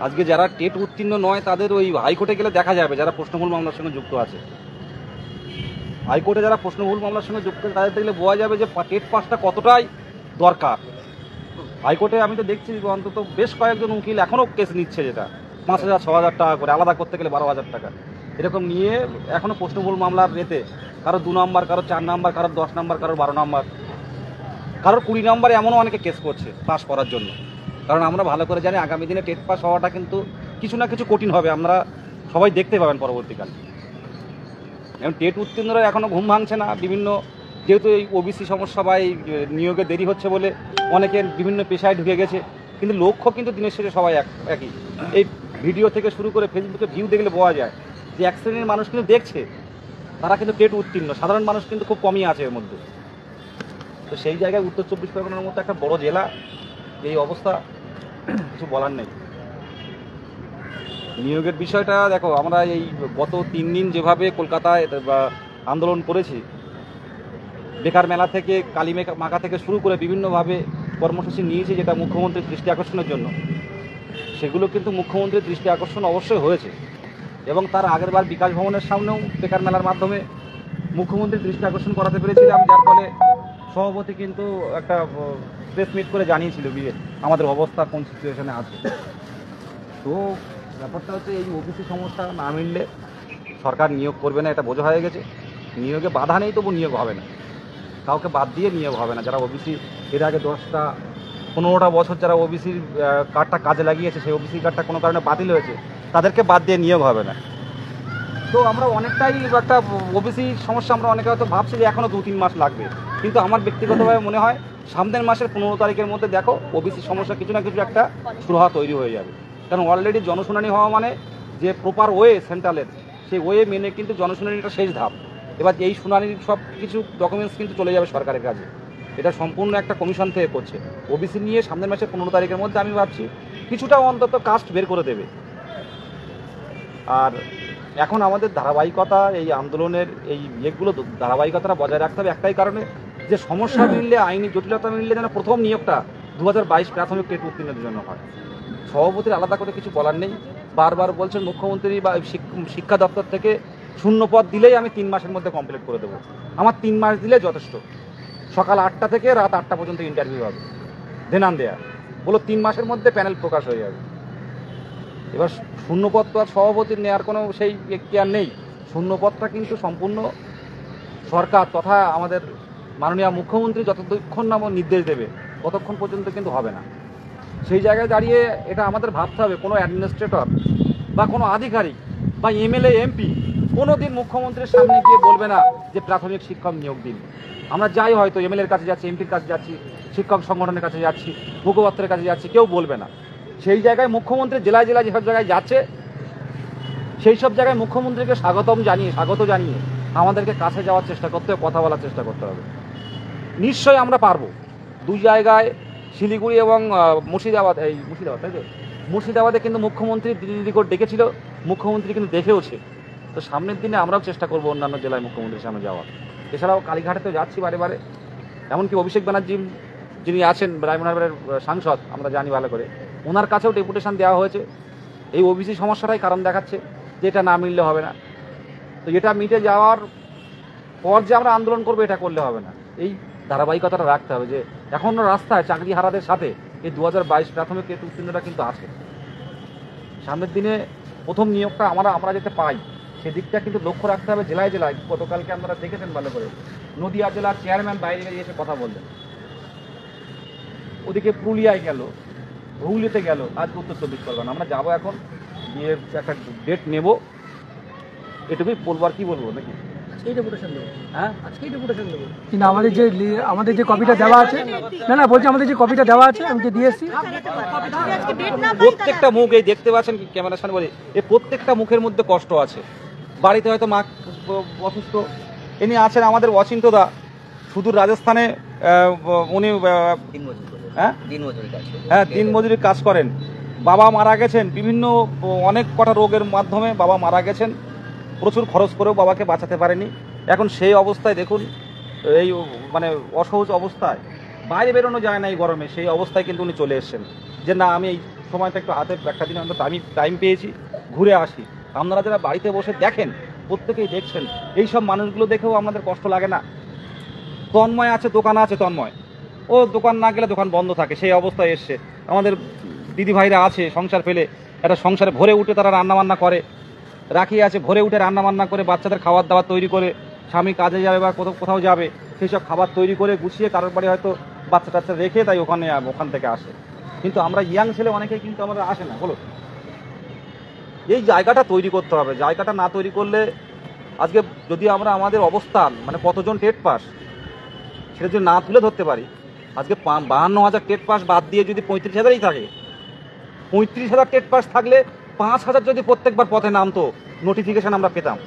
আজকে যারা টেট উত্তীর্ণ নয় তাদের ওই হাইকোর্টে গেলে দেখা যাবে যারা প্রশ্নমূল মামলার সঙ্গে যুক্ত আছে। হাইকোর্টে যারা প্রশ্নমূল মামলার সঙ্গে যুক্ত আছে তাদের দেখলে বোঝা যাবে যে টেট পাসটা কতটাই দরকার। হাইকোর্টে আমি তো দেখছি অন্তত বেশ কয়েকজন উকিল এখনও কেস নিচ্ছে, যেটা 5,000 6,000 টাকা করে, আলাদা করতে গেলে 12,000 টাকা এরকম নিয়ে এখনও প্রশ্নমূল মামলার রেতে কারো 2 নম্বর, কারো 4 নম্বর, কারো 10 নম্বর, কারো 12 নম্বর, কারো 20 নম্বর এমনও অনেকে কেস করছে পাস করার জন্য। কারণ আমরা ভালো করে জানি আগামী দিনে টেট পাস হওয়াটা কিন্তু কিছু না কিছু কঠিন হবে, আমরা সবাই দেখতে পাবেন পরবর্তীকালে। এবং টেট উত্তীর্ণরা এখনও ঘুম ভাঙছে না। বিভিন্ন যেহেতু এই ওবিসি সমস্যা বা এই নিয়োগে দেরি হচ্ছে বলে অনেকের বিভিন্ন পেশায় ঢুকে গেছে, কিন্তু লক্ষ্য কিন্তু দিনের শেষে সবাই একই। এই ভিডিও থেকে শুরু করে ফেসবুকে ভিউ দেখলে বোঝা যায় যে এক শ্রেণীর মানুষ কিন্তু দেখছে, তারা কিন্তু টেট উত্তীর্ণ, সাধারণ মানুষ কিন্তু খুব কমই আছে এর মধ্যে। তো সেই জায়গায় উত্তর 24 পরগনার মতো একটা বড় জেলা এই অবস্থা, কিছু বলার নেই। নিয়োগের বিষয়টা দেখো, আমরা এই গত 3 দিন যেভাবে কলকাতায় আন্দোলন করেছি, বেকার মেলা থেকে কালী মাখা থেকে শুরু করে বিভিন্নভাবে কর্মসূচি নিয়েছি যেটা মুখ্যমন্ত্রীর দৃষ্টি আকর্ষণের জন্য, সেগুলো কিন্তু মুখ্যমন্ত্রীর দৃষ্টি আকর্ষণ অবশ্যই হয়েছে। এবং তার আগের বার বিকাশ ভবনের সামনেও বেকার মেলার মাধ্যমে মুখ্যমন্ত্রীর দৃষ্টি আকর্ষণ করাতে পেরেছিলাম, যার ফলে সভাপতি কিন্তু একটা প্রেস মিট করে জানিয়েছিল আমাদের অবস্থা কোন সিচুয়েশনে আছে। তো ব্যাপারটা হচ্ছে এই ওবিসি সমস্যা না মিললে সরকার নিয়োগ করবে না, এটা বোঝা হয়ে গেছে। নিয়োগে বাধা নেই, তবু নিয়োগ হবে না, কাউকে বাদ দিয়ে নিয়োগ হবে না। যারা ওবিসি এর আগে 10টা 15টা বছর যারা ওবিসির কার্ডটা কাজে লাগিয়েছে, সেই ওবিসি কার্ডটা কোনো কারণে বাতিল হয়েছে, তাদেরকে বাদ দিয়ে নিয়োগ হবে না। তো আমরা অনেকটাই একটা ওবিসি সমস্যা, আমরা অনেকে হয়তো ভাবছি যে এখনও 2-3 মাস লাগবে, কিন্তু আমার ব্যক্তিগতভাবে মনে হয় সামনের মাসের 15 তারিখের মধ্যে দেখো ওবিসি সমস্যা কিছু না কিছু একটা সুরাহা তৈরি হয়ে যাবে। কারণ অলরেডি জনশুনানি হওয়া মানে যে প্রপার ওয়ে সেন্ট্রালের, সেই ওয়ে মেনে কিন্তু জনশুনানিটা শেষ ধাপ। এবার এই শুনানির সব কিছু ডকুমেন্টস কিন্তু চলে যাবে সরকারের কাছে, এটা সম্পূর্ণ একটা কমিশন থেকে করছে। ওবিসি নিয়ে সামনের মাসের 15 তারিখের মধ্যে আমি ভাবছি কিছুটা অন্তত কাস্ট বের করে দেবে। আর এখন আমাদের ধারাবাহিকতা, এই আন্দোলনের এই ইয়েগুলো ধারাবাহিকতাটা বজায় রাখতে হবে একটাই কারণে, যে সমস্যা মিললে, আইনি জটিলতা মিললে যেন প্রথম নিয়োগটা 2022 প্রাথমিক টেট উত্তীর্ণের জন্য হয়। সভাপতির আলাদা করে কিছু বলার নেই, বারবার বলছেন মুখ্যমন্ত্রী বা শিক্ষা দপ্তর থেকে শূন্য পদ দিলেই আমি 3 মাসের মধ্যে কমপ্লিট করে দেবো। আমার 3 মাস দিলে যথেষ্ট, সকাল 8টা থেকে রাত 8টা পর্যন্ত ইন্টারভিউ হবে, দেনান দেয়া বলো 3 মাসের মধ্যে প্যানেল প্রকাশ হয়ে যাবে। এবার শূন্যপদ তো আর সভাপতির নেওয়ার কোনো সেই কেয়ার নেই, শূন্যপদটা কিন্তু সম্পূর্ণ সরকার তথা আমাদের মাননীয় মুখ্যমন্ত্রী যতক্ষণ না নির্দেশ দেবে ততক্ষণ পর্যন্ত কিন্তু হবে না। সেই জায়গায় দাঁড়িয়ে এটা আমাদের ভাবতে হবে, কোনো অ্যাডমিনিস্ট্রেটর বা কোনো আধিকারিক বা এমএলএ এমপি কোনো দিন মুখ্যমন্ত্রীর সামনে গিয়ে বলবে না যে প্রাথমিক শিক্ষক নিয়োগ দিন। আমরা যাই হয়তো এমএলএর কাছে যাচ্ছি, এমপির কাছে যাচ্ছি, শিক্ষক সংগঠনের কাছে যাচ্ছি, মুখপাত্রের কাছে যাচ্ছি, কেউ বলবে না। সেই জায়গায় মুখ্যমন্ত্রী জেলায় জেলায় যেসব জায়গায় যাচ্ছে, সেই সব জায়গায় মুখ্যমন্ত্রীকে স্বাগত জানিয়ে আমাদেরকে কাছে যাওয়ার চেষ্টা করতে হবে, কথা বলার চেষ্টা করতে হবে। নিশ্চয়ই আমরা পারবো। 2 জায়গায় শিলিগুড়ি এবং মুর্শিদাবাদ, তাই তো, মুর্শিদাবাদে কিন্তু মুখ্যমন্ত্রী দিল্লি কোর্ট ডেকেছিল, মুখ্যমন্ত্রী কিন্তু দেখেওছে। তো সামনের দিনে আমরাও চেষ্টা করবো অন্যান্য জেলায় মুখ্যমন্ত্রীর সামনে যাওয়ার। এছাড়াও কালীঘাটে তো যাচ্ছি বারে বারে, এমনকি অভিষেক ব্যানার্জি যিনি আছেন রায়মোহনবাড়ির সাংসদ, আমরা জানি ভালো করে, ওনার কাছেও ডেপুটেশন দেওয়া হয়েছে। এই ওবিসি সমস্যাটাই কারণ দেখাচ্ছে যে এটা না মিললে হবে না। তো এটা মিটে যাওয়ার পর যে আমরা আন্দোলন করবো এটা করলে হবে না, এই ধারাবাহিকতাটা রাখতে হবে যে এখনও রাস্তায় চাকরি হারাদের সাথে এই 2022 প্রাথমিক টেট উত্তীর্ণরা কিন্তু আছে। সামনের দিনে প্রথম নিয়োগটা আমরা যেতে পাই সেদিকটা কিন্তু লক্ষ্য রাখতে হবে জেলায় জেলায়। গতকালকে আপনারা দেখেছেন ভালো করে, নদিয়া জেলার চেয়ারম্যান বাইরে বেরিয়ে এসে কথা বললেন, ওদিকে পুরুলিয়ায় গেল, হুগলিতে গেল, আজ উত্তর 24 পরগনা। আমরা যাবো এখন, গিয়ে একটা ডেট নেব, এটুকুই বলবো। আর কি বলবো নাকি, হ্যাঁ আজকেই ডেপুটেশন দেবো। কিন্তু আমাদের যে কপিটা দেওয়া আছে, না বলছি আমাদের যে কপিটা দেওয়া আছে আমি যে দিয়েছি, প্রত্যেকটা মুখ এই দেখতে পাচ্ছেন ক্যামেরার সামনে, বলি এই প্রত্যেকটা মুখের মধ্যে কষ্ট আছে। বাড়িতে হয়তো মা অসুস্থ, ইনি আছেন আমাদের অচিন্তদা, সুদূর রাজস্থানে, উনি দিনমজুরির কাজ করেন, বাবা মারা গেছেন, বিভিন্ন অনেক কটা রোগের মাধ্যমে বাবা মারা গেছেন, প্রচুর খরচ করেও বাবাকে বাঁচাতে পারেনি। এখন সেই অবস্থায় দেখুন, এই মানে অসহজ অবস্থায় বাইরে বেরোনো যায় না এই গরমে, সেই অবস্থায় কিন্তু উনি চলে এসেছেন যে না আমি এই সময়টা একটু হাতে একটা দিন আমরা টাইম পেয়েছি, ঘুরে আসি। আপনারা যারা বাড়িতে বসে দেখেন, প্রত্যেকেই দেখছেন, এই সব মানুষগুলো দেখেও আমাদের কষ্ট লাগে না? তন্ময় আছে, দোকান আছে তন্ময়, ও দোকান না গেলে দোকান বন্ধ থাকে, সেই অবস্থায় এসছে। আমাদের দিদি ভাইরা আছে সংসার ফেলে, একটা সংসারে ভোরে উঠে তারা রান্নাবান্না করে, রাখি আছে ভোরে উঠে রান্নাবান্না করে বাচ্চাদের খাবার দাবার তৈরি করে, স্বামী কাজে যাবে বা কোথাও যাবে, সেই সব খাবার তৈরি করে গুছিয়ে কারোর বাড়ি হয়তো বাচ্চা টাচ্চা রেখে তাই ওখান থেকে আসে। কিন্তু আমরা ইয়াং ছেলে অনেকেই কিন্তু আমরা আসে না। বলো, এই জায়গাটা তৈরি করতে হবে। জায়গাটা না তৈরি করলে আজকে যদি আমরা আমাদের অবস্থান মানে কতজন টেট পাস সেটা যদি না তুলে ধরতে পারি, আজকে 52,000 টেট পাস বাদ দিয়ে যদি 35,000ই থাকে, 35,000 টেট পাস থাকলে 5,000 যদি প্রত্যেকবার পথে নামতো, নোটিফিকেশন আমরা পেতাম।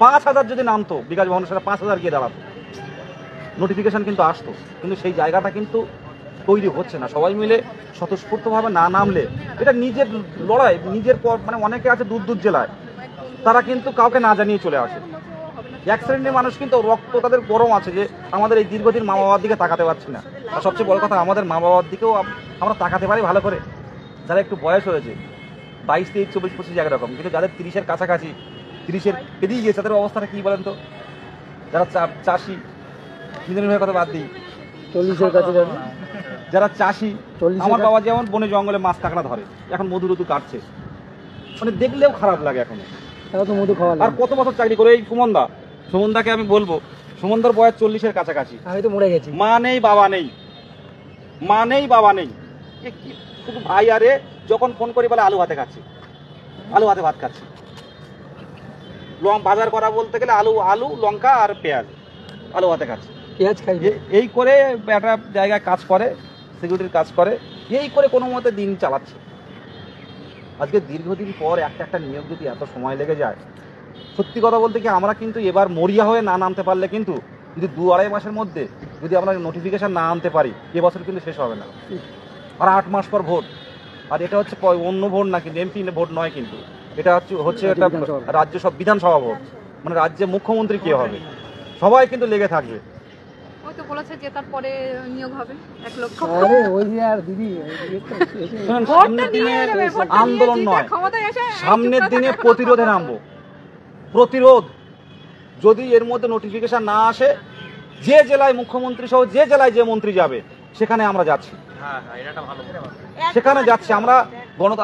5,000 যদি নামতো বিকাশ ভবনের সাথে 5,000 গিয়ে দাঁড়াতো, নোটিফিকেশন কিন্তু আসতো। কিন্তু সেই জায়গাটা কিন্তু তৈরি হচ্ছে না। সবাই মিলে স্বতঃস্ফূর্তভাবে না নামলে, এটা নিজের লড়াই, নিজের মানে অনেকে আছে দূর দূর জেলায়, তারা কিন্তু কাউকে না জানিয়ে চলে আসে। এক শ্রেণীর মানুষ কিন্তু রক্ত তাদের গরম আছে যে আমাদের এই দীর্ঘদিন মা বাবার দিকে তাকাতে পারছি না। আর সবচেয়ে বড় কথা, আমাদের মা বাবার দিকেও আমরা তাকাতে পারি ভালো করে। যারা একটু বয়স হয়েছে, 22, 23, 24, 25 একরকম, কিন্তু যাদের 30-এর কাছাকাছি, 30-এর পেরিয়ে গিয়েছে, তাদের অবস্থাটা কী বলেন তো? যারা চাষি, নিজের কথা বাদ দিই, 40-এর কাছে যাবে। যারা চাষি, আমার বাবা যেমন বনে জঙ্গলে মাছ কাঁকড়া ধরে, এখন মধু কাটছে, মানে দেখলেও খারাপ লাগে এখনো। তো মধু খাওয়া আর কত বছর চাকরি করে এই সুমনদাকে আমি বলবো, সুমনদার বয়স 40-এর কাছাকাছি, আমি তো মরে গেছি। মা নেই বাবা নেই, মা নেই বাবা নেই, শুধু ভাই আরে যখন ফোন করি বলে আলু ভাতে খাচ্ছি, আলু ভাতে ভাত খাচ্ছি। বাজার করা বলতে গেলে আলু লঙ্কা আর পেঁয়াজ, আলু ভাতে খাচ্ছি, পেঁয়াজ খাই। এই করে একটা জায়গায় কাজ করে, সিকিউরিটির কাজ করে, এই করে কোনো মতে দিন চালাচ্ছে। আজকে দীর্ঘদিন পর একটা নিয়োগ যদি এত সময় লেগে যায়, সত্যি কথা বলতে কি আমরা কিন্তু এবার মরিয়া হয়ে না নামতে পারলে, কিন্তু যদি 2-2.5 মাসের মধ্যে যদি আমরা নোটিফিকেশন না আনতে পারি, এবছর কিন্তু শেষ হবে না। আর 8 মাস পর ভোট, আর এটা হচ্ছে অন্য ভোট না, কিন্তু এমপি ভোট নয়, কিন্তু এটা হচ্ছে একটা রাজ্য বিধানসভা ভোট, মানে রাজ্যে মুখ্যমন্ত্রী কে হবে, সবাই কিন্তু লেগে থাকবে। ওই তো বলেছে যে তারপরে নিয়োগ হবে 1 লক্ষ। আরে ওই যে আর দিদি সামনের দিনে আন্দোলন নয়, সামনের দিনে প্রতিরোধে নামবো। প্রতিরোধ যদি এর মধ্যে নোটিফিকেশন না আসে, যে জেলায় মুখ্যমন্ত্রী সহ যে জেলায় যে মন্ত্রী যাবে সেখানে আমরা যাচ্ছি, সেখানে যাচ্ছি আমরা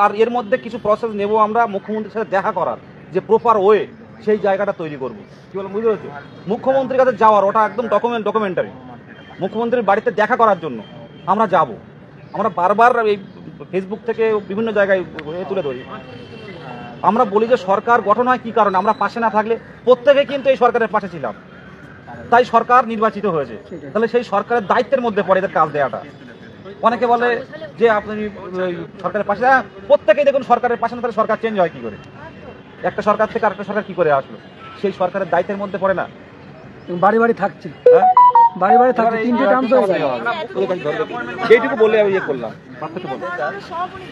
আর এর মধ্যে কিছু প্রসেস নেব আমরা মুখ্যমন্ত্রীর সাথে দেখা করার, যে প্রপার ওয়ে সেই জায়গাটা তৈরি করবো। কি বলবো বুঝতে পারছো? মুখ্যমন্ত্রীর কাছে যাওয়ার ওটা একদম ডকুমেন্টারি, মুখ্যমন্ত্রীর বাড়িতে দেখা করার জন্য আমরা যাব। আমরা বারবার এই ফেসবুক থেকে বিভিন্ন জায়গায় তুলে ধরি, আমরা বলি যে সরকার গঠন হয় কি কারণে, আমরা পাশে না থাকলে, প্রত্যেকে কিন্তু এই সরকারের পাশে ছিলাম, তাই সরকার নির্বাচিত হয়েছে। তাহলে সেই সরকারের দায়িত্বের মধ্যে পড়ে এদের কাজ দেওয়াটা। অনেকে বলে যে আপনি সরকারের পাশে, প্রত্যেকেই দেখুন সরকারের পাশে না, তাহলে সরকার চেঞ্জ হয় কি করে? একটা সরকার থেকে আরেকটা সরকার কি করে আসলো? সেই সরকারের দায়িত্বের মধ্যে পড়ে না? বাড়ি বাড়ি থাকছি, বাড়ি বাড়ি থাকছি, 3টে টার্ম তো এইটুকু বলে আমি ইয়ে করলাম।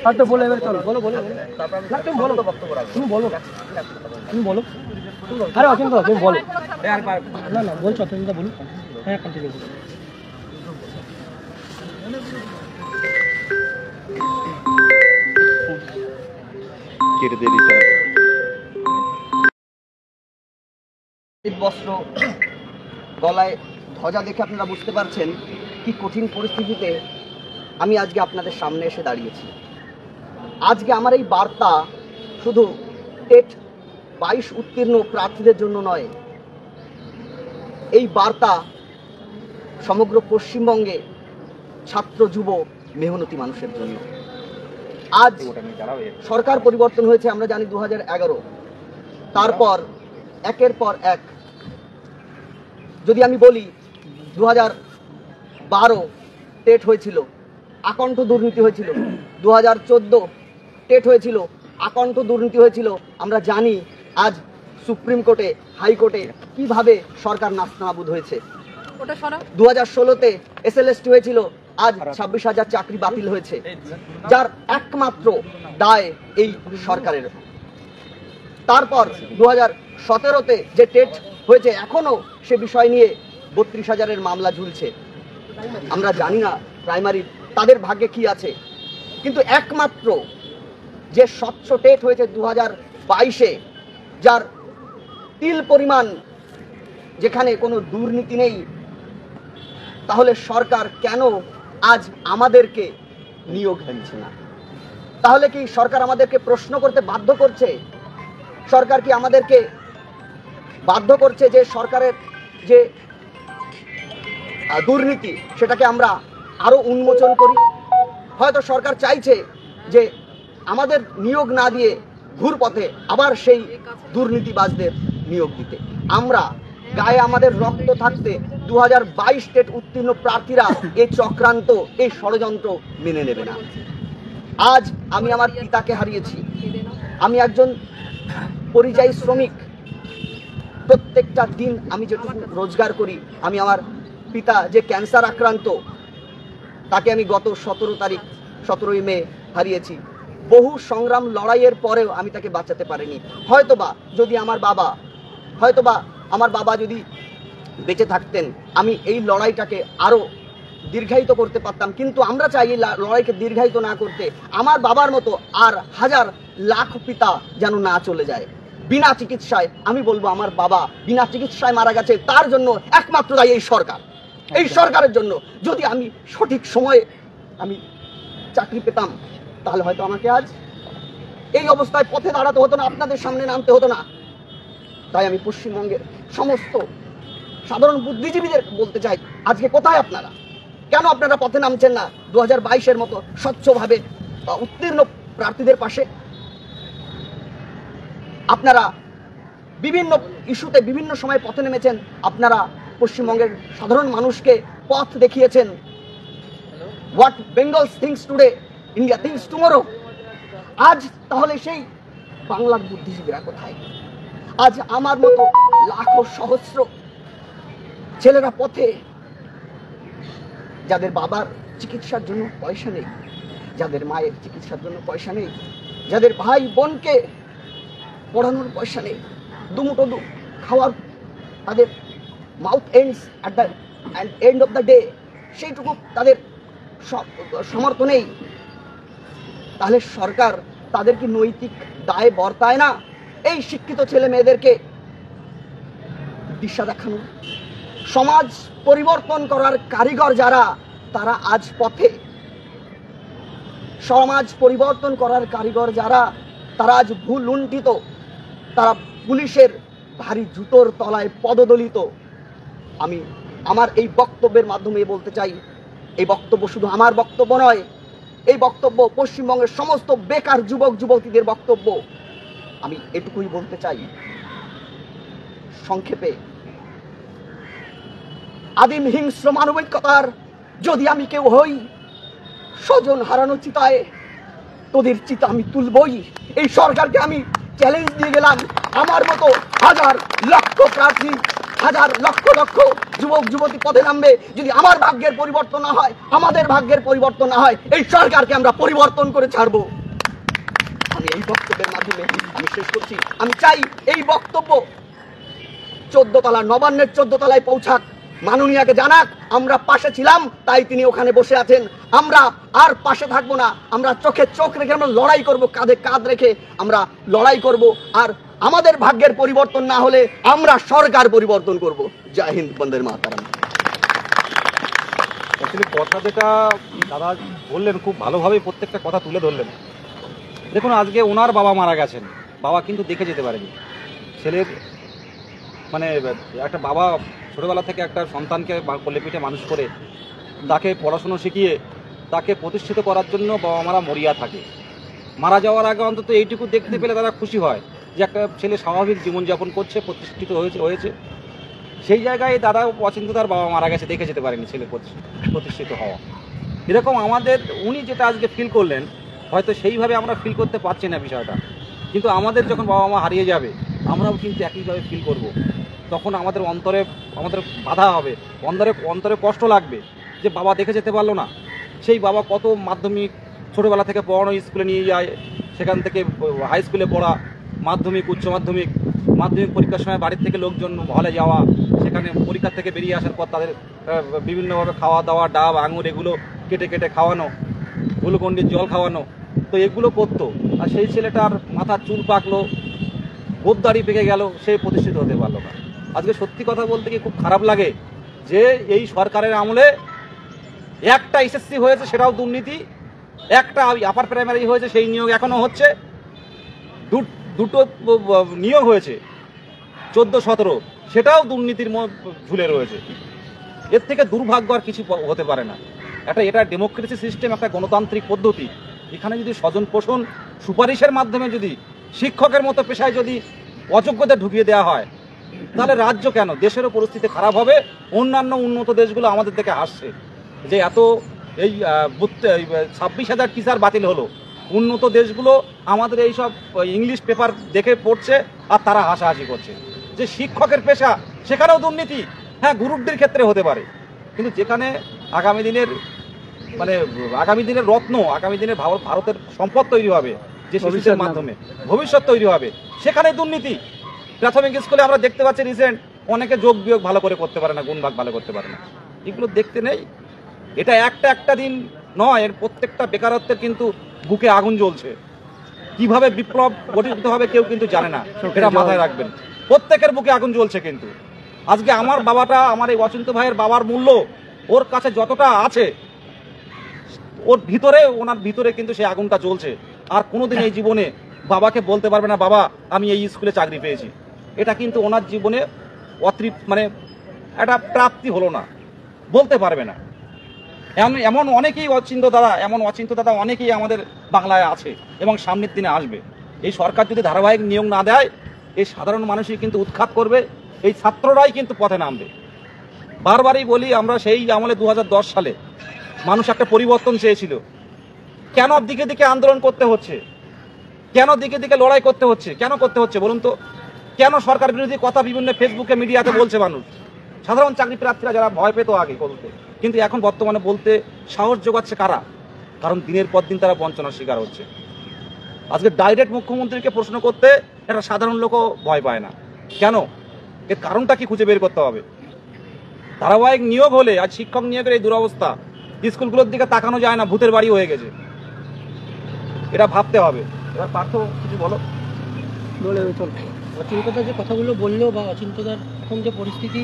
আর তো বলে এবার চলো, বলো বলো তুমি বলো, তুমি বলো, তুমি বলো। আরে অচিন্ত তুমি বলো, না না বলছো তুমি তো বলো। হ্যাঁ কন্টিনিউ করো। কেটে দিয়ে দিচ্ছি বস্ত্র, গলায় ধ্বজা দেখে আপনারা বুঝতে পারছেন কি কঠিন পরিস্থিতিতে আমি আজকে আপনাদের সামনে এসে দাঁড়িয়েছি। আজকে আমার এই বার্তা শুধু টেট 22 উত্তীর্ণ প্রার্থীদের জন্য নয়, এই বার্তা সমগ্র পশ্চিমবঙ্গে ছাত্র যুব মেহনতি মানুষের জন্য। আজ সরকার পরিবর্তন হয়েছে আমরা জানি 2011, তারপর একের পর এক, যদি আমি বলি 2012 টেট হয়েছিল, আকণ্ঠ দুর্নীতি হয়েছিল, 2014 টেট হয়েছিল, আকণ্ঠ দুর্নীতি হয়েছিল। আমরা জানি আজ সুপ্রিম কোর্টে, হাইকোর্টে কিভাবে সরকার নাস্তানাবুদ হয়েছে। 2016তে SLST হয়েছিল, আজ 26,000 চাকরি বাতিল হয়েছে, যার একমাত্র দায় এই সরকারের। তারপর 2017তে যে টেট হয়েছে, এখনো সে বিষয় নিয়ে 32,000-এর মামলা ঝুলছে। আমরা জানি না প্রাইমারি তাদের ভাগ্যে কি আছে, কিন্তু একমাত্র যে স্বচ্ছ টেট হয়েছে 2022-এ, যার তিল পরিমাণ যেখানে কোনো দুর্নীতি নেই, তাহলে সরকার কেন আজ আমাদেরকে নিয়োগ দিচ্ছে না? তাহলে কি সরকার আমাদেরকে প্রশ্ন করতে বাধ্য করছে? সরকার কি আমাদেরকে বাধ্য করছে যে সরকারের যে দুর্নীতি সেটাকে আমরা আরো উন্মোচন করি? হয়তো সরকার চাইছে যে আমাদের নিয়োগ না দিয়ে ঘুরপথে আবার সেই দুর্নীতিবাজদের নিয়োগ দিতে। আমরা গায়ে আমাদের রক্ত থাকতে 2022 টেট উত্তীর্ণ প্রার্থীরা এই চক্রান্ত, এই ষড়যন্ত্র মেনে নেবে না। আজ আমি আমার পিতাকে হারিয়েছি। আমি একজন পরিযায়ী শ্রমিক। প্রত্যেকটা দিন আমি যেটুকু রোজগার করি, আমি আমার পিতা যে ক্যান্সার আক্রান্ত, তাকে আমি গত 17ই মে হারিয়েছি। বহু সংগ্রাম লড়াইয়ের পরেও আমি তাকে বাঁচাতে পারিনি। হয়তোবা আমার বাবা যদি বেঁচে থাকতেন, আমি এই লড়াইটাকে আরো দীর্ঘায়িত করতে পারতাম। কিন্তু আমরা চাই এই লড়াইকে দীর্ঘায়িত না করতে। আমার বাবার মতো আর হাজার লাখ পিতা যেন না চলে যায় বিনা চিকিৎসায়। আমি বলবো আমার বাবা বিনা চিকিৎসায় মারা গেছে, তার জন্য একমাত্র দায়ী এই সরকার। এই সরকারের জন্য যদি আমি সঠিক সময়ে আমি চাকরি পেতাম, তাহলে হয়তো আমাকে আজ এই অবস্থায় পথে দাঁড়াতে হতো না, আপনাদের সামনে নামতে হতো না। তাই আমি পশ্চিমবঙ্গের সমস্ত সাধারণ বুদ্ধিজীবীদের বলতে চাই, আজকে কোথায় আপনারা? কেন আপনারা পথে নামছেন না 2022-এর মতো স্বচ্ছভাবে উত্তীর্ণ প্রার্থীদের পাশে? আপনারা বিভিন্ন ইস্যুতে বিভিন্ন সময় পথে নেমেছেন। আপনারা পশ্চিমবঙ্গের সাধারণ মানুষকে পথ দেখিয়েছেন। What Bengal's things today, India things tomorrow. আজ তাহলে সেই বাংলার বুদ্ধিজীবীরা কোথায়? আজ আমার মতো লাখো সহস্র ছেলেরা পথে, যাদের বাবার চিকিৎসার জন্য পয়সা নেই, যাদের মায়ের চিকিৎসার জন্য পয়সা নেই, যাদের ভাই বোনকে পড়ানোর পয়সা নেই, দুমুটো খাওয়ার তাদের mouth ends at the end of the day, সেইটুকু তাদের সামর্থ্য নেই, তাহলে সরকার তাদের কি নৈতিক দায় বর্তায় না এই শিক্ষিত ছেলে মেয়েদেরকে দিশা দেখানো? সমাজ পরিবর্তন করার কারিগর যারা, তারা আজ পথে। সমাজ পরিবর্তন করার কারিগর যারা, তারা আজ ভুল লুণ্ঠিত, তারা পুলিশের ভারী জুতোর তলায় পদদলিত। আমি আমার এই বক্তব্যের মাধ্যমে বলতে চাই, এই বক্তব্য শুধু আমার বক্তব্য নয়, এই বক্তব্য পশ্চিমবঙ্গের সমস্ত বেকার যুবক যুবতীদের বক্তব্য। আমি এটুকুই বলতে চাই সংক্ষেপে, আদিম হিংস্র মানবিকতার যদি আমি কেউ হই, স্বজন হারানো চিতায় তোদের চিতা আমি তুলবই। এই সরকারকে আমি চ্যালেঞ্জ দিয়ে গেলাম, আমার মতো হাজার লক্ষ প্রার্থী, হাজার লক্ষ লক্ষ যুবক যুবতী পথে নামবে। যদি আমার ভাগ্যের পরিবর্তন না হয়, আমাদের ভাগ্যের পরিবর্তন না হয়, এই সরকারকে আমরা পরিবর্তন করে ছাড়বো। আমি এই বক্তব্যের মাধ্যমে আমি শেষ করছি। আমি চাই এই বক্তব্য 14 তলা, নবান্নের 14 তলায় পৌঁছাক, মাননীয়াকে জানাক আমরা পাশে ছিলাম, তাই তিনি ওখানে বসে আছেন। আমরা আর পাশে থাকবো না, আমরা চোখে চোখ রেখে আমরা লড়াই করব, কাঁধে কাঁধ রেখে আমরা লড়াই করব। আর আমাদের ভাগ্যের পরিবর্তন না হলে আমরা সরকার পরিবর্তন করব। জয় হিন্দ, বন্দে মাতরম। অ্যাকচুয়ালি কথা যেটা দাদা বললেন, খুব ভালোভাবে প্রত্যেকটা কথা তুলে ধরলেন। দেখুন, আজকে ওনার বাবা মারা গেছেন, বাবা কিন্তু দেখে যেতে পারেনি। ছেলের মানে একটা বাবা ছোটোবেলা থেকে একটা সন্তানকে কোলে পিঠে মানুষ করে তাকে পড়াশুনো শিখিয়ে তাকে প্রতিষ্ঠিত করার জন্য বাবা মারা মরিয়া থাকে। মারা যাওয়ার আগে অন্তত এইটুকু দেখতে পেলে তারা খুশি হয় যে একটা ছেলে স্বাভাবিক জীবনযাপন করছে, প্রতিষ্ঠিত হয়েছে। সেই জায়গায় দাদা পছন্দ, তার বাবা মারা গেছে, দেখে যেতে পারেনি ছেলে প্রতিষ্ঠিত হওয়া। এরকম আমাদের উনি যেটা আজকে ফিল করলেন, হয়তো সেইভাবে আমরা ফিল করতে পারছি না বিষয়টা, কিন্তু আমাদের যখন বাবা মা হারিয়ে যাবে আমরাও কিন্তু একইভাবে ফিল করব। তখন আমাদের অন্তরে বাধা হবে, অন্তরে কষ্ট লাগবে যে বাবা দেখে যেতে পারলো না। সেই বাবা কত মাধ্যমিক ছোটোবেলা থেকে পড়ানো স্কুলে নিয়ে যায়, সেখান থেকে হাই স্কুলে পড়া, মাধ্যমিক, উচ্চ মাধ্যমিক, মাধ্যমিক পরীক্ষার সময় বাড়ির থেকে লোকজন হলে যাওয়া, সেখানে পরীক্ষা থেকে বেরিয়ে আসার পর তাদের বিভিন্নভাবে খাওয়া দাওয়া, ডাব আঙুর এগুলো কেটে কেটে খাওয়ানো, গ্লুকন্ডির জল খাওয়ানো, তো এগুলো করতো। আর সেই ছেলেটার মাথার চুল পাকলো, গোদ্দারি পেকে গেল, সে প্রতিষ্ঠিত হতে পারলো না। আজকে সত্যি কথা বলতে কি খুব খারাপ লাগে যে এই সরকারের আমলে একটা এসএসসি হয়েছে, সেটাও দুর্নীতি, একটা আপার প্রাইমারি হয়েছে, সেই নিয়োগ এখনো হচ্ছে, দুটো নিয়োগ হয়েছে 14-17, সেটাও দুর্নীতির ঝুলে রয়েছে। এর থেকে দুর্ভাগ্য আর কিছু হতে পারে না। এটা ডেমোক্রেসি সিস্টেম, একটা গণতান্ত্রিক পদ্ধতি। এখানে যদি স্বজন পোষণ সুপারিশের মাধ্যমে যদি শিক্ষকের মতো পেশায় যদি অযোগ্যদের ঢুকিয়ে দেওয়া হয়, তাহলে রাজ্য কেন, দেশেরও পরিস্থিতি খারাপ হবে। অন্যান্য উন্নত দেশগুলো আমাদের থেকে হাসছে যে এত এই 26,000 টিচার বাতিল হলো। উন্নত দেশগুলো আমাদের এই সব ইংলিশ পেপার দেখে পড়ছে আর তারা হাসাহাসি করছে যে শিক্ষকের পেশা, সেখানেও দুর্নীতি। হ্যাঁ, গ্রুপডির ক্ষেত্রে হতে পারে, কিন্তু যেখানে আগামী দিনের রত্ন, আগামী দিনের ভারতের সম্পদ তৈরি হবে, যে শিশুদের মাধ্যমে ভবিষ্যৎ তৈরি হবে, সেখানে দুর্নীতি। প্রাথমিক স্কুলে আমরা দেখতে পাচ্ছি রিসেন্ট অনেকে যোগ বিয়োগ ভালো করে করতে পারে না, গুণ ভাগ ভালো করতে পারে না। এগুলো দেখতে নেই। এটা একটা দিন নয়, এর প্রত্যেকটা বেকারত্বের কিন্তু বুকে আগুন জ্বলছে। কিভাবে বিপ্লব গঠিত হবে কেউ কিন্তু জানে না, এটা মাথায় রাখবেন। প্রত্যেকের বুকে আগুন জ্বলছে। কিন্তু আজকে আমার বাবাটা, আমার এই অচিন্ত ভাইয়ের বাবার মূল্য ওর কাছে যতটা আছে, ওনার ভিতরে কিন্তু সেই আগুনটা জ্বলছে। আর কোনোদিন এই জীবনে বাবাকে বলতে পারবে না, বাবা আমি এই স্কুলে চাকরি পেয়েছি। এটা কিন্তু ওনার জীবনে একটা প্রাপ্তি হলো না, বলতে পারবে না। এমন অনেকেই অচিন্ত দাদা অনেকেই আমাদের বাংলায় আছে এবং সামনের দিনে আসবে। এই সরকার যদি ধারাবাহিক নিয়োগ না দেয়, এই সাধারণ মানুষই কিন্তু উৎখাত করবে, এই ছাত্ররাই কিন্তু পথে নামবে। বারবারই বলি, আমরা সেই আমলে 2010 সালে মানুষ একটা পরিবর্তন চেয়েছিল। কেন দিকে দিকে আন্দোলন করতে হচ্ছে, কেন দিকে দিকে লড়াই করতে হচ্ছে, কেন করতে হচ্ছে বলুন তো? কেন সরকার বিরোধী কথা বিভিন্ন ফেসবুকে মিডিয়াতে বলছে মানুষ? সাধারণ চাকরি প্রার্থীরা যারা ভয় পেত আগে বলতে, কিন্তু এখন বর্তমানে বলতে সাহস যোগাচ্ছে কারা? কারণ দিনের পর দিন তারা বঞ্চনার শিকার হচ্ছে। আজকে ডাইরেক্ট মুখ্যমন্ত্রীকে প্রশ্ন করতে একটা সাধারণ লোকও ভয় পায় না। কেন? এর কারণটা কি খুঁজে বের করতে হবে। ধারাবাহিক নিয়োগ হলে আজ শিক্ষক নিয়োগের এই দুরবস্থা, স্কুলগুলোর দিকে তাকানো যায় না, ভূতের বাড়ি হয়ে গেছে। এটা ভাবতে হবে। এবার পার্থ কিছু বলো। অচিন্তদা যে কথাগুলো বললো, বা অচিন্তদার এখন যে পরিস্থিতি,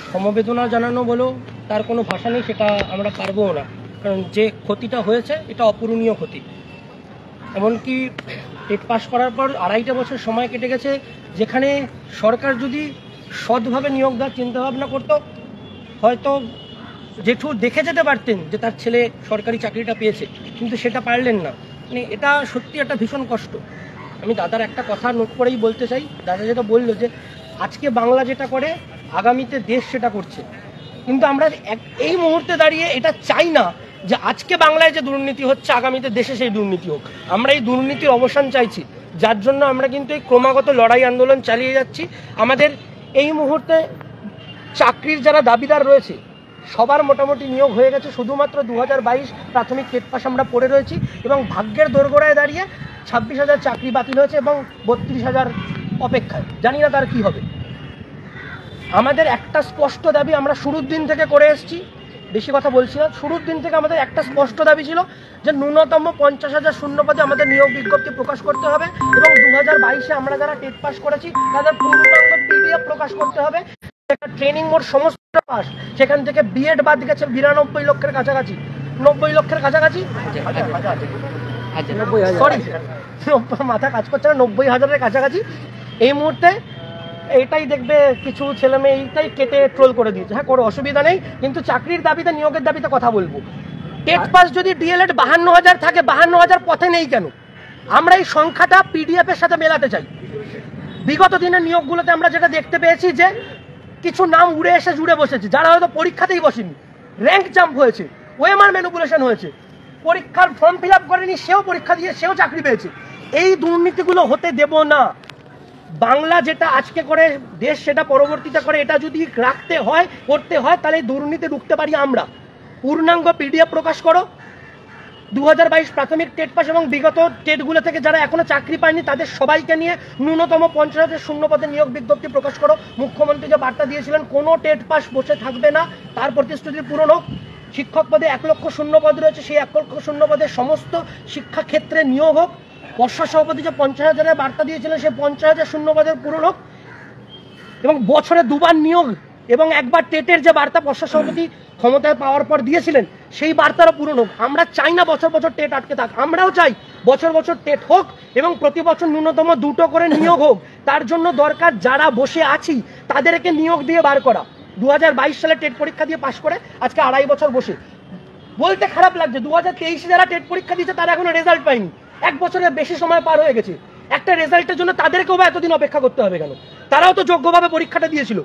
সমবেদনা জানানো বলো, তার কোনো ভাষা নেই, সেটা আমরা পারবো না। কারণ যে ক্ষতিটা হয়েছে এটা অপূরণীয় ক্ষতি। এমনকি টেট পাস করার পর 2.5 বছর সময় কেটে গেছে, যেখানে সরকার যদি সৎভাবে নিয়োগ দেওয়ার চিন্তাভাবনা করতো, হয়তো জেঠু দেখে যেতে পারতেন যে তার ছেলে সরকারি চাকরিটা পেয়েছে, কিন্তু সেটা পারলেন না। মানে এটা সত্যি একটা ভীষণ কষ্ট। আমি দাদার একটা কথা নোট করেই বলতে চাই। দাদা যেটা বললো যে আজকে বাংলা যেটা করে, আগামীতে দেশ সেটা করছে। কিন্তু আমরা এই মুহূর্তে দাঁড়িয়ে এটা চাই না যে আজকে বাংলায় যে দুর্নীতি হচ্ছে, আগামীতে দেশে সেই দুর্নীতি হোক। আমরা এই দুর্নীতির অবসান চাইছি, যার জন্য আমরা কিন্তু এই ক্রমাগত লড়াই আন্দোলন চালিয়ে যাচ্ছি। আমাদের এই মুহূর্তে চাকরির যারা দাবিদার রয়েছে, সবার মোটামুটি নিয়োগ হয়ে গেছে। শুধুমাত্র 2022 প্রাথমিক টেট পাস আমরা পড়ে রয়েছি, এবং ভাগ্যের দোরগোড়ায় দাঁড়িয়ে 26,000 চাকরি বাতিল হয়েছে এবং 32,000 অপেক্ষায়। জানি না তার কি হবে। আমাদের একটা স্পষ্ট দাবি আমরা শুরুর দিন থেকে করে এসেছি, বেশি কথা বলছি না। শুরুর দিন থেকে আমাদের একটা স্পষ্ট দাবি ছিল যে ন্যূনতম 50,000 শূন্যপদে আমাদের নিয়োগ বিজ্ঞপ্তি প্রকাশ করতে হবে, এবং 2022-এ আমরা যারা টেট পাস করেছি তাদের পূর্ণাঙ্গ PDF প্রকাশ করতে হবে। ট্রেনিং মোড সমস্ত পাস, সেখান থেকে বিএড বাদ গেছে 92 লক্ষের কাছাকাছি, 90 লক্ষের কাছাকাছি, সরি মাথা কাজ করছে না, 90,000-এর কাছাকাছি। এই মুহূর্তে এইটাই দেখবে কিছু ছেলে মেয়ে এইটাই কেটে ট্রোল করে দিয়েছে। হ্যাঁ, কোনো অসুবিধা নেই, কিন্তু চাকরির দাবিতে, নিয়োগের দাবিতে কথা বলবো। টেট পাস যদি DLED 52,000 থাকে, 52,000 পথে নেই কেন? আমরা এই সংখ্যাটা PDF-এর সাথে মেলাতে চাই। বিগত দিনের নিয়োগগুলোতে আমরা যেটা দেখতে পেয়েছি যে কিছু নাম উড়ে এসে জুড়ে বসেছে, যারা হয়তো পরীক্ষাতেই বসেনি, র্যাঙ্ক জাম্প হয়েছে, ওএমআর ম্যানিপুলেশন হয়েছে, পরীক্ষার ফর্ম ফিল আপ করেনি, সেও পরীক্ষা দিয়ে সেও চাকরি পেয়েছে। এই দুর্নীতিগুলো হতে দেব না। বাংলা যেটা আজকে করে, দেশ সেটা পরবর্তীতে করে। এটা যদি রাখতে হয়, করতে হয়, তাহলে এই দুর্নীতি রুখতে পারি আমরা। পূর্ণাঙ্গ PDF প্রকাশ করো। 2022 প্রাথমিক টেট পাস এবং বিগত টেটগুলো থেকে যারা এখনো চাকরি পায়নি, তাদের সবাইকে নিয়ে ন্যূনতম 50,000 শূন্যপদে নিয়োগ বিজ্ঞপ্তি প্রকাশ করো। মুখ্যমন্ত্রী যে বার্তা দিয়েছিলেন, কোনো টেট পাস বসে থাকবে না, তার প্রতিশ্রুতি পূরণ হোক। শিক্ষক পদে 1 লক্ষ শূন্য পদ রয়েছে, সেই 1 লক্ষ শূন্য পদে সমস্ত শিক্ষাক্ষেত্রে নিয়োগ হোক। পর্ষদ সভাপতি যে 50,000-এর বার্তা দিয়েছিলেন সেই 50,000 শূন্য পদের পূরণ হোক, এবং বছরে 2 বার নিয়োগ এবং 1 বার টেটের যে বার্তা পর্ষদ সভাপতি ক্ষমতায় পাওয়ার পর দিয়েছিলেন সেই বার্তারও পূরণ হোক। আমরা চাই না বছর বছর টেট আটকে থাক, আমরাও চাই বছর বছর টেট হোক এবং প্রতি বছর ন্যূনতম 2টো করে নিয়োগ হোক। তার জন্য দরকার যারা বসে আছি তাদেরকে নিয়োগ দিয়ে বার করা। 2022 সালে টেট পরীক্ষা দিয়ে পাশ করে আজকে 2.5 বছর বসে, বলতে খারাপ লাগছে 2023 যারা টেট পরীক্ষা দিয়েছে তারা এখনো রেজাল্ট পায়নি, 1 বছরের বেশি সময় পার হয়ে গেছে। একটা রেজাল্টের জন্য তাদেরকেও বা এতদিন অপেক্ষা করতে হবে কেন? তারাও তো যোগ্যভাবে পরীক্ষাটা দিয়েছিল,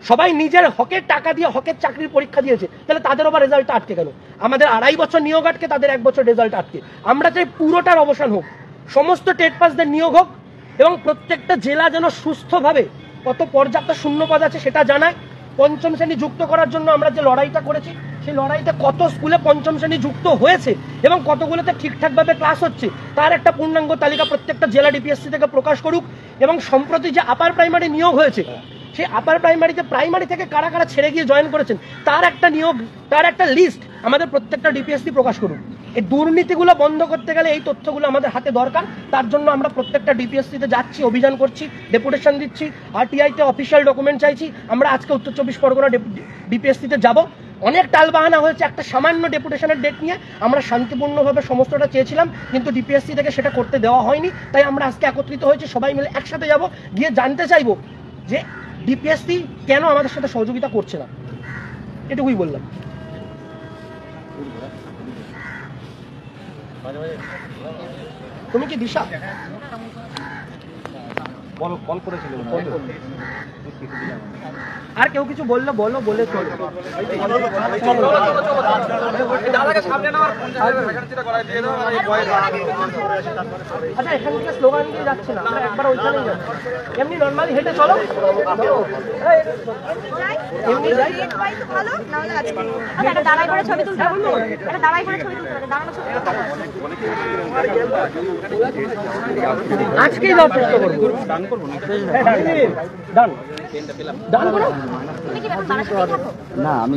সবাই নিজের হকের টাকা দিয়ে হকের চাকরির পরীক্ষা দিয়েছে, তাহলে তাদের আবার রেজাল্ট আটকে কেন? আমাদের 2.5 বছর নিয়োগ আটকে, তাদের 1 বছর রেজাল্ট আটকে। আমরা চাই পুরোটার অবসান হোক, সমস্ত টেট পাসদের নিয়োগ হোক এবং প্রত্যেকটা জেলা যেন সুস্থভাবে কত পর্যাপ্ত শূন্যপদ আছে সেটা জানায়। 5ম শ্রেণী যুক্ত করার জন্য আমরা যে লড়াইটা করেছি সেই লড়াইতে কত স্কুলে 5ম শ্রেণী যুক্ত হয়েছে এবং কতগুলোতে ঠিকঠাকভাবে ক্লাস হচ্ছে তার একটা পূর্ণাঙ্গ তালিকা প্রত্যেকটা জেলা ডিপিএসসি থেকে প্রকাশ করুক। এবং সম্প্রতি যে আপার প্রাইমারি নিয়োগ হয়েছে সেই আপার প্রাইমারিতে প্রাইমারি থেকে কারা কারা ছেড়ে গিয়ে জয়েন করেছেন তার একটা নিয়োগ, তার একটা লিস্ট আমাদের প্রত্যেকটা ডিপিএসসি প্রকাশ করুক। এই দুর্নীতিগুলো বন্ধ করতে গেলে এই তথ্যগুলো আমাদের হাতে দরকার। তার জন্য আমরা প্রত্যেকটা ডিপিএসসিতে যাচ্ছি, অভিযান করছি, ডেপুটেশন দিচ্ছি, আরটিআইতে অফিসিয়াল ডকুমেন্ট চাইছি। আমরা আজকে উত্তর 24 পরগনা ডিপিএসসিতে যাব। অনেক টালবাহানা হয়েছে একটা সামান্য ডেপুটেশনের ডেট নিয়ে, আমরা শান্তিপূর্ণভাবে সমস্তটা চেয়েছিলাম কিন্তু ডিপিএসসি থেকে সেটা করতে দেওয়া হয়নি। তাই আমরা আজকে একত্রিত হয়েছি, সবাই মিলে একসাথে যাব, গিয়ে জানতে চাইবো যে ডিপিএসসি কেন আমাদের সাথে সহযোগিতা করছে না। এটুকুই বললাম। তুমি কি দিশা বলো, কল করেছিল আর কেউ কিছু বললো বলো, বলে চলো। আচ্ছা এখান থেকে স্লোগান দিয়ে যাচ্ছে না, আমরা একবার ওইখানেই যাচ্ছি, এমনি নর্মালি হেঁটে চলো, এমনি যাই। দাঁড়াই করে ছবি তুলতে হবে, দাঁড়াই করে ছবি তুলতে হবে, দাঁড়ানো ছবি তুলতে হবে। আজকেই যাওয়ার চেষ্টা করবো। ডান ডান করো। তুমি কি এখন দাঁড়ার সাথেই থাকো? না আমি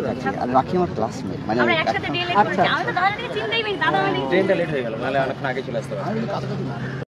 যাচ্ছি আর রাখি আমার ক্লাসমেট, মানে আমরা একসাথে ডে লেট করেছি, আমি তো দাদা চিনতেই পারি, দাদা মানে ট্রেনটা লেট হয়ে গেল, নাহলে অনেকক্ষণ আগে চলে আসতে পারতাম।